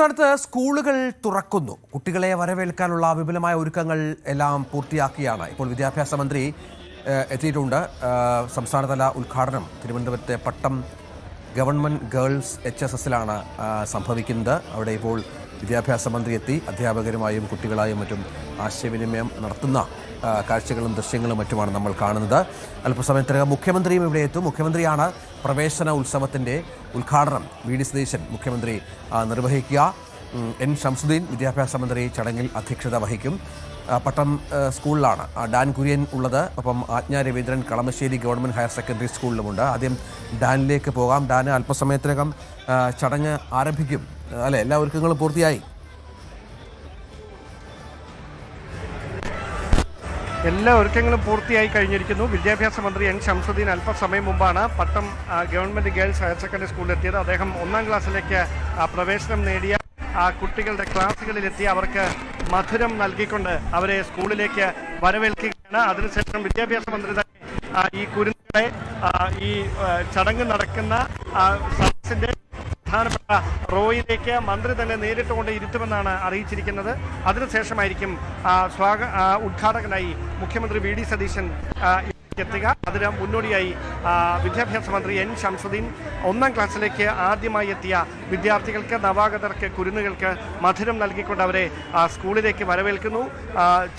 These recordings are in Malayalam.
അടുത്ത് സ്കൂളുകൾ തുറക്കുന്നു. കുട്ടികളെ വരവേൽക്കാനുള്ള വിപുലമായ ഒരുക്കങ്ങൾ എല്ലാം പൂർത്തിയാക്കിയാണ്. ഇപ്പോൾ വിദ്യാഭ്യാസ മന്ത്രി എത്തിയിട്ടുണ്ട്. സംസ്ഥാനതല ഉദ്ഘാടനം തിരുവനന്തപുരത്തെ പട്ടം ഗവൺമെൻറ് ഗേൾസ് HSSലാണ് സംഭവിക്കുന്നത്. അവിടെ ഇപ്പോൾ വിദ്യാഭ്യാസ മന്ത്രി എത്തി അധ്യാപകരുമായും കുട്ടികളായും മറ്റും ആശയവിനിമയം നടത്തുന്ന കാഴ്ചകളും ദൃശ്യങ്ങളും മറ്റുമാണ് നമ്മൾ കാണുന്നത്. അല്പസമയത്തിനകം മുഖ്യമന്ത്രിയും ഇവിടെ എത്തും. മുഖ്യമന്ത്രിയാണ് പ്രവേശന ഉത്സവത്തിൻ്റെ ഉദ്ഘാടനം VD സതീശൻ മുഖ്യമന്ത്രി നിർവഹിക്കുക. N ഷംസുദ്ദീൻ വിദ്യാഭ്യാസ മന്ത്രി ചടങ്ങിൽ അധ്യക്ഷത വഹിക്കും. പട്ടം സ്കൂളിലാണ് ഡാൻ കുര്യൻ ഉള്ളത്. ഒപ്പം ആജ്ഞ Raveendran Kalamassery government higher secondary സ്കൂളിലുമുണ്ട്. ആദ്യം ഡാനിലേക്ക് പോകാം. ഡാന് അല്പസമയത്തിനകം ചടങ്ങ് ആരംഭിക്കും അല്ലെ? എല്ലാ ഒരുക്കങ്ങളും പൂർത്തിയായി? എല്ലാ ഒരുക്കങ്ങളും പൂർത്തിയായി കഴിഞ്ഞിരിക്കുന്നു. വിദ്യാഭ്യാസ മന്ത്രി N ഷംസുദ്ദീൻ അല്പസമയം മുമ്പാണ് പട്ടം ഗവൺമെൻറ് ഗേൾസ് ഹയർ സെക്കൻഡറി സ്കൂളിലെത്തിയത്. അദ്ദേഹം 1ാം ക്ലാസ്സിലേക്ക് പ്രവേശനം നേടിയ കുട്ടികളുടെ ക്ലാസ്സുകളിലെത്തി അവർക്ക് മധുരം നൽകിക്കൊണ്ട് അവരെ സ്കൂളിലേക്ക് വരവേൽക്കുകയാണ്. അതിനുശേഷം വിദ്യാഭ്യാസ മന്ത്രി തന്നെ ഈ കുരുന്നുകളെ ഈ ചടങ്ങ് നടക്കുന്ന സദസ്സിന്റെ പ്രധാനപ്പെട്ട റോയിലേക്ക് മന്ത്രി തന്നെ നേരിട്ടുകൊണ്ട് ഇരുത്തുമെന്നാണ് അറിയിച്ചിരിക്കുന്നത്. അതിനുശേഷമായിരിക്കും ഉദ്ഘാടകനായി മുഖ്യമന്ത്രി VD സതീശൻ എത്തുക. അതിന് മുന്നോടിയായി വിദ്യാഭ്യാസ മന്ത്രി N ഷംസുദ്ദീൻ 1ാം ക്ലാസ്സിലേക്ക് ആദ്യമായി എത്തിയ വിദ്യാർത്ഥികൾക്ക്, നവാഗതർക്ക്, കുരുന്നുകൾക്ക് മധുരം നൽകിക്കൊണ്ട് അവരെ സ്കൂളിലേക്ക് വരവേൽക്കുന്നു.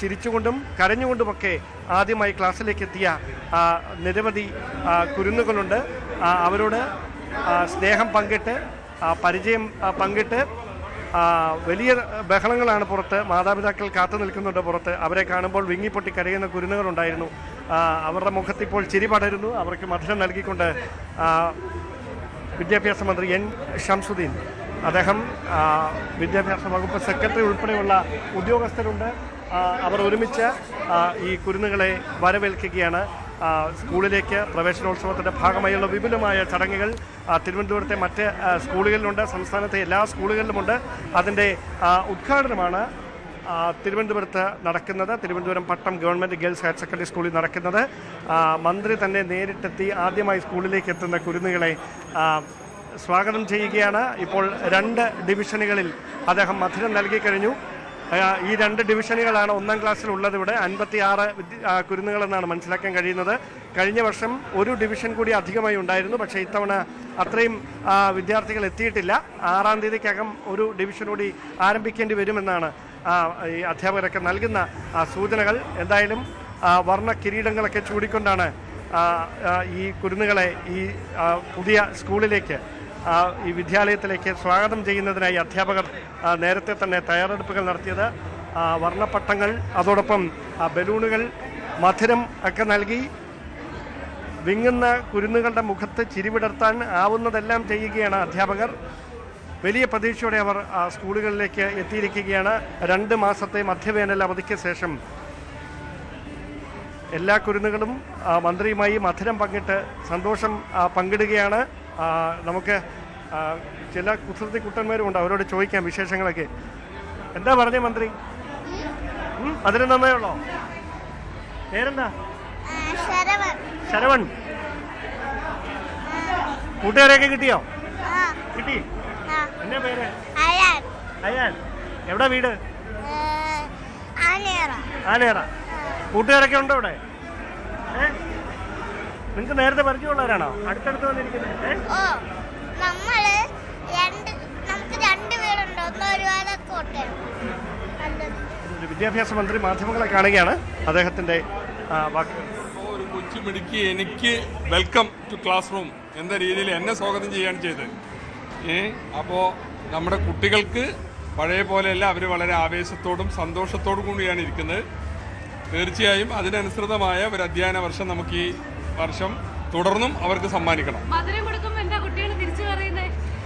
ചിരിച്ചുകൊണ്ടും കരഞ്ഞുകൊണ്ടുമൊക്കെ ആദ്യമായി ക്ലാസ്സിലേക്ക് എത്തിയ നിരവധി കുരുന്നുകളുണ്ട്. അവരോട് സ്നേഹം പങ്കിട്ട്, പരിചയം പങ്കിട്ട് വലിയ ബഹളങ്ങളാണ് പുറത്ത്. മാതാപിതാക്കൾ കാത്തു നിൽക്കുന്നുണ്ട് പുറത്ത്. അവരെ കാണുമ്പോൾ വിങ്ങിപ്പൊട്ടി കരയുന്ന കുരുന്നുകളുണ്ടായിരുന്നു. അവരുടെ മുഖത്തിപ്പോൾ ചിരി പടരുന്നു. അവർക്ക് മധുരം നൽകിക്കൊണ്ട് വിദ്യാഭ്യാസ മന്ത്രി N ഷംസുദ്ദീൻ, അദ്ദേഹം വിദ്യാഭ്യാസ വകുപ്പ് സെക്രട്ടറി ഉൾപ്പെടെയുള്ള ഉദ്യോഗസ്ഥരുണ്ട്. അവർ ഒരുമിച്ച് ഈ കുരുന്നുകളെ വരവേൽക്കുകയാണ്. സ്കൂളിലേക്ക് പ്രവേശനോത്സവത്തിൻ്റെ ഭാഗമായുള്ള വിപുലമായ ചടങ്ങുകൾ തിരുവനന്തപുരത്തെ മറ്റ് സ്കൂളുകളിലുണ്ട്. സംസ്ഥാനത്തെ എല്ലാ സ്കൂളുകളിലുമുണ്ട്. അതിൻ്റെ ഉദ്ഘാടനമാണ് തിരുവനന്തപുരത്ത് നടക്കുന്നത്. തിരുവനന്തപുരം പട്ടം ഗവൺമെൻറ് ഗേൾസ് ഹയർ സെക്കൻഡറി സ്കൂളിൽ നടക്കുന്നത്. മന്ത്രി തന്നെ നേരിട്ടെത്തി ആദ്യമായി സ്കൂളിലേക്ക് എത്തുന്ന കുരുന്നുകളെ സ്വാഗതം ചെയ്യുകയാണ്. ഇപ്പോൾ 2 ഡിവിഷനുകളിൽ അദ്ദേഹം മധുരം നൽകി കഴിഞ്ഞു. ഈ 2 ഡിവിഷനുകളാണ് 1ാം ക്ലാസ്സിലുള്ളത്. ഇവിടെ 56 കുരുന്നുകളെന്നാണ് മനസ്സിലാക്കാൻ കഴിയുന്നത്. കഴിഞ്ഞ വർഷം ഒരു ഡിവിഷൻ കൂടി അധികമായി ഉണ്ടായിരുന്നു. പക്ഷേ ഇത്തവണ അത്രയും വിദ്യാർത്ഥികൾ എത്തിയിട്ടില്ല. 6ാം തീയതിക്കകം ഒരു ഡിവിഷൻ കൂടി ആരംഭിക്കേണ്ടി വരുമെന്നാണ് ഈ അധ്യാപകരൊക്കെ നൽകുന്ന സൂചനകൾ. എന്തായാലും വർണ്ണ കിരീടങ്ങളൊക്കെ ചൂടിക്കൊണ്ടാണ് ഈ കുരുന്നുകളെ ഈ പുതിയ സ്കൂളിലേക്ക്, ഈ വിദ്യാലയത്തിലേക്ക് സ്വാഗതം ചെയ്യുന്നതിനായി അധ്യാപകർ നേരത്തെ തന്നെ തയ്യാറെടുപ്പുകൾ നടത്തിയത്. വർണ്ണപ്പട്ടങ്ങൾ, അതോടൊപ്പം ബലൂണുകൾ, മധുരം ഒക്കെ നൽകി വിങ്ങുന്ന കുരുന്നുകളുടെ മുഖത്ത് ചിരിവിടർത്താൻ ആവുന്നതെല്ലാം ചെയ്യുകയാണ് അധ്യാപകർ. വലിയ പ്രതീക്ഷയോടെ അവർ സ്കൂളുകളിലേക്ക് എത്തിയിരിക്കുകയാണ്. 2 മാസത്തെ മധ്യവേനൽ അവധിക്ക് ശേഷം എല്ലാ കുരുന്നുകളും മന്ത്രിയുമായി മധുരം പങ്കിട്ട് സന്തോഷം പങ്കിടുകയാണ്. നമുക്ക് ചില കുസൃതി കുട്ടന്മാരുമുണ്ട്, അവരോട് ചോദിക്കാം വിശേഷങ്ങളൊക്കെ. എന്താ പറഞ്ഞേ മന്ത്രി? അതിന് നന്നേ ഉള്ളോ? പേരെന്താ? ശരവൺ. കൂട്ടുകാരെയൊക്കെ കിട്ടിയോ? കിട്ടി. എന്നാ പേര്? അയാൻ. എവിടെ വീട്? ആനേറ. കൂട്ടുകാരൊക്കെ ഉണ്ടോ ഇവിടെ? നിങ്ങൾക്ക് നേരത്തെ പരിചയമുള്ളവരാണോ? അടുത്തടുത്ത് വന്നിരിക്കുന്നത്? വിദ്യാഭ്യാസ മന്ത്രി മാധ്യമങ്ങളെ കാണുകയാണ്. അദ്ദേഹത്തിന്റെ വാക്കുകൾ. ഒരു കൊച്ചുമിടുക്കി എനിക്ക് വെൽക്കം ടു ക്ലാസ് റൂം എന്ന രീതിയിൽ എന്നെ സ്വാഗതം ചെയ്യാണ് ചെയ്തത്. അപ്പോൾ നമ്മുടെ കുട്ടികൾക്ക് പഴയ പോലെയല്ല, അവർ വളരെ ആവേശത്തോടും സന്തോഷത്തോടും കൂടിയാണ് ഇരിക്കുന്നത്. തീർച്ചയായും അതിനനുസൃതമായ ഒരു അധ്യയന വർഷം നമുക്ക് ഈ വർഷം തുടർന്നും അവർക്ക് സമ്മാനിക്കണം.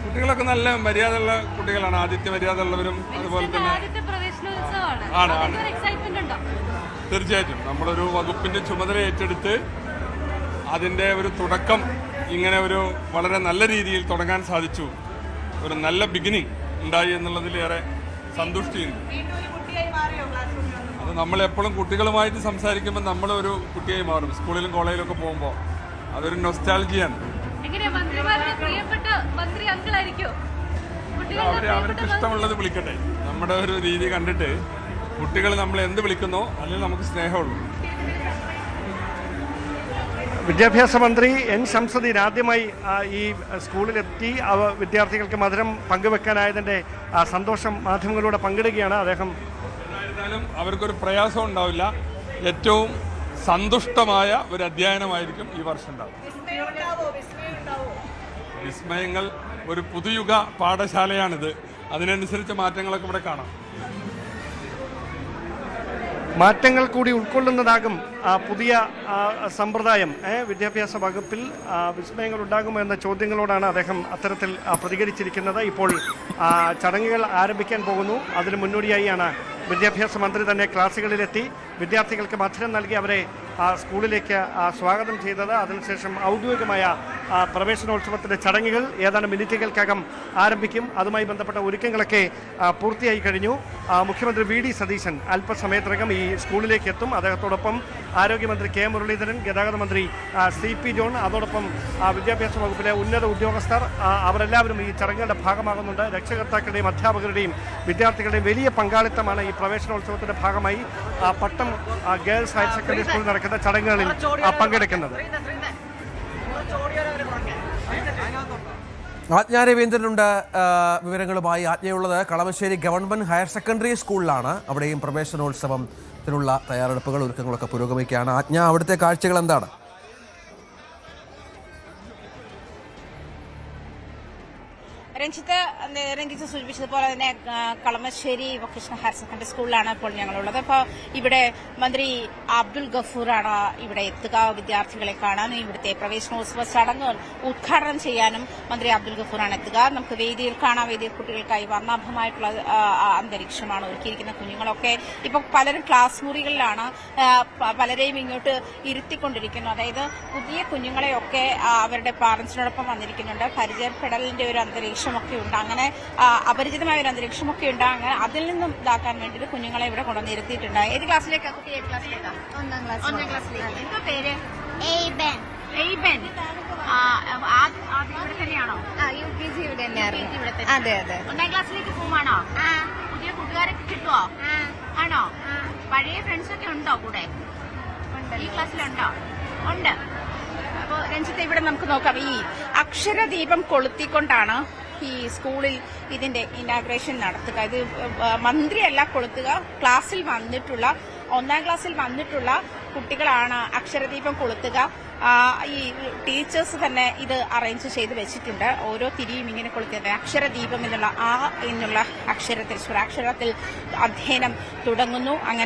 കുട്ടികളൊക്കെ നല്ല മര്യാദയുള്ള കുട്ടികളാണ്. ആദ്യത്തെ മര്യാദ ഉള്ളവരും അതുപോലെ തന്നെ ആണ്. തീർച്ചയായിട്ടും നമ്മളൊരു വകുപ്പിന്റെ ചുമതല ഏറ്റെടുത്ത് അതിൻ്റെ ഒരു തുടക്കം ഇങ്ങനെ ഒരു വളരെ നല്ല രീതിയിൽ തുടങ്ങാൻ സാധിച്ചു. ഒരു നല്ല ബിഗിനിങ് ഉണ്ടായി എന്നുള്ളതിലേറെ സന്തുഷ്ടിയുണ്ട്. അത് നമ്മളെപ്പോഴും കുട്ടികളുമായിട്ട് സംസാരിക്കുമ്പോൾ നമ്മളൊരു കുട്ടിയായി മാറും. സ്കൂളിലും കോളേജിലൊക്കെ പോകുമ്പോൾ അതൊരു നൊസ്റ്റാൾജിയാണ്. അവർക്ക് ഇഷ്ടമുള്ളത് വിളിക്കട്ടെ. നമ്മുടെ ഒരു രീതി കണ്ടിട്ട് കുട്ടികൾ നമ്മൾ എന്ത് വിളിക്കുന്നോ അല്ലെങ്കിൽ നമുക്ക് സ്നേഹമുള്ളൂ. വിദ്യാഭ്യാസ മന്ത്രി എൻ ശംസുദ്ദീൻ ആദ്യമായി ഈ സ്കൂളിലെത്തി വിദ്യാർത്ഥികൾക്ക് മധുരം പങ്കുവെക്കാനായതിൻ്റെ സന്തോഷം മാധ്യമങ്ങളിലൂടെ പങ്കിടുകയാണ് അദ്ദേഹം. എന്തായാലും അവർക്കൊരു പ്രയാസം ഉണ്ടാവില്ല. ഏറ്റവും സന്തുഷ്ടമായ ഒരു അധ്യയനമായിരിക്കും ഈ വർഷം ഉണ്ടാവും. വിസ്മയങ്ങൾ ഒരു പുതുയുഗ പാഠശാലയാണിത്. അതിനനുസരിച്ച് മാറ്റങ്ങളൊക്കെ ഇവിടെ കാണാം. മാറ്റങ്ങൾ കൂടി ഉൾക്കൊള്ളുന്നതാകും പുതിയ സമ്പ്രദായം. വിദ്യാഭ്യാസ വകുപ്പിൽ വിസ്മയങ്ങൾ ഉണ്ടാകുമോ എന്ന ചോദ്യങ്ങളോടാണ് അദ്ദേഹം അത്തരത്തിൽ പ്രതികരിച്ചിരിക്കുന്നത്. ഇപ്പോൾ ചടങ്ങുകൾ ആരംഭിക്കാൻ പോകുന്നു. അതിന് മുന്നോടിയായാണ് വിദ്യാഭ്യാസ മന്ത്രി തന്നെ ക്ലാസുകളിലെത്തി വിദ്യാർത്ഥികൾക്ക് മധുരം നൽകി അവരെ സ്കൂളിലേക്ക് സ്വാഗതം ചെയ്തത്. അതിനുശേഷം ഔദ്യോഗികമായ പ്രവേശനോത്സവത്തിൻ്റെ ചടങ്ങുകൾ ഏതാനും മിനിറ്റുകൾക്കകം ആരംഭിക്കും. അതുമായി ബന്ധപ്പെട്ട ഒരുക്കങ്ങളൊക്കെ പൂർത്തിയായി കഴിഞ്ഞു. മുഖ്യമന്ത്രി വി ഡി സതീശൻ അല്പസമയത്തിനകം ഈ സ്കൂളിലേക്ക് എത്തും. അദ്ദേഹത്തോടൊപ്പം ആരോഗ്യമന്ത്രി കെ മുരളീധരൻ, ഗതാഗത മന്ത്രി CP ജോൺ, അതോടൊപ്പം വിദ്യാഭ്യാസ വകുപ്പിലെ ഉന്നത ഉദ്യോഗസ്ഥർ അവരെല്ലാവരും ഈ ചടങ്ങുകളുടെ ഭാഗമാകുന്നുണ്ട്. രക്ഷകർത്താക്കളുടെയും അധ്യാപകരുടെയും വിദ്യാർത്ഥികളുടെയും വലിയ പങ്കാളിത്തമാണ് ഈ പ്രവേശനോത്സവത്തിന്റെ ഭാഗമായി പട്ടം ഗേൾസ് ഹയർ സെക്കൻഡറി സ്കൂളിൽ നടക്കുന്ന ചടങ്ങുകളിൽ പങ്കെടുക്കുന്നത്. ആജ്ഞ രവീന്ദ്രനുണ്ട് വിവരങ്ങളുമായി. ആജ്ഞയുള്ളത് കളമശ്ശേരി ഗവൺമെന്റ് ഹയർ സെക്കൻഡറി സ്കൂളിലാണ്. അവിടെയും പ്രവേശനോത്സവത്തിനുള്ള തയ്യാറെടുപ്പുകൾ ഒരുക്കങ്ങളൊക്കെ പുരോഗമിക്കുകയാണ്. ആജ്ഞ, അവിടുത്തെ കാഴ്ചകൾ എന്താണ്? രഞ്ജിത്ത് സൂചിപ്പിച്ചതുപോലെ തന്നെ കളമശ്ശേരി വൊക്കേഷണൽ ഹയർ സെക്കൻഡറി സ്കൂളിലാണ് ഇപ്പോൾ ഞങ്ങളുള്ളത്. അപ്പോൾ ഇവിടെ മന്ത്രി അബ്ദുൽ ഗഫൂറാണ് ഇവിടെ എത്തുക. വിദ്യാർത്ഥികളെ കാണാനും ഇവിടുത്തെ പ്രവേശനോത്സവ ചടങ്ങുകൾ ഉദ്ഘാടനം ചെയ്യാനും മന്ത്രി അബ്ദുൽ ഗഫൂറാണ് എത്തുക. നമുക്ക് വേദിയിൽ കാണാം. വേദിയിൽ കുട്ടികൾക്കായി വർണ്ണാഭമായിട്ടുള്ള അന്തരീക്ഷമാണ് ഒരുക്കിയിരിക്കുന്ന. കുഞ്ഞുങ്ങളൊക്കെ ഇപ്പോൾ പലരും ക്ലാസ് മുറികളിലാണ്. പലരെയും ഇങ്ങോട്ട് ഇരുത്തിക്കൊണ്ടിരിക്കുന്നു. അതായത് പുതിയ കുഞ്ഞുങ്ങളെയൊക്കെ അവരുടെ പാരന്റ്സിനോടൊപ്പം വന്നിരിക്കുന്നുണ്ട്. പരിചയപ്പെടലിന്റെ ഒരു അന്തരീക്ഷം ഒക്കെ ഉണ്ട്. അങ്ങനെ അപരിചിതമായ ഒരു അന്തരീക്ഷമൊക്കെ ഉണ്ട്. അങ്ങനെ അതിൽ നിന്നും ഇതാക്കാൻ വേണ്ടിയിട്ട് കുഞ്ഞുങ്ങളെ ഇവിടെ കൊണ്ടുവന്നിരുത്തിയിട്ടുണ്ട്. ഏത് ക്ലാസ്സിലേക്കാണ് കുട്ടി? ഏത് ക്ലാസ്സിലേക്കാണ്? ഒന്നാം ക്ലാസ്സിലേക്ക്. എന്താ പേര്? എയ്ബൻ. ഇവിടെ തന്നെയാണോ? UKG ഇവിടെ തന്നെയാണ്. അതെ. ഒന്നാം ക്ലാസ്സിലേക്ക് പോവാണോ? പുതിയ കൂട്ടുകാരൊക്കെ കിട്ടുമോ? ആണോ? പഴയ ഫ്രണ്ട്സൊക്കെ ഉണ്ടോ കൂടെ? ഈ ക്ലാസ്സിലുണ്ടോ? ഉണ്ട്. അപ്പോൾ രഞ്ജിത്ത്, ഇവിടെ നമുക്ക് നോക്കാം. ഈ അക്ഷരദീപം കൊളുത്തിക്കൊണ്ടാണ് ഈ സ്കൂളിൽ ഇതിന്റെ ഇനാഗ്രേഷൻ നടത്തുക. ഇത് മന്ത്രിയല്ല കൊളുത്തുക. ക്ലാസ്സിൽ വന്നിട്ടുള്ള ഒന്നാം ക്ലാസ്സിൽ വന്നിട്ടുള്ള കുട്ടികളാണ് അക്ഷരദീപം കൊളുത്തുക. ഈ ടീച്ചേഴ്സ് തന്നെ ഇത് അറേഞ്ച് ചെയ്ത് വെച്ചിട്ടുണ്ട്. ഓരോ തിരിയും ഇങ്ങനെ കൊളുത്തിയത് അക്ഷരദീപം എന്നുള്ള എന്നുള്ള അക്ഷരത്തിൽ സ്വരാക്ഷരത്തിൽ അധ്യയനം തുടങ്ങുന്നു. അങ്ങനെ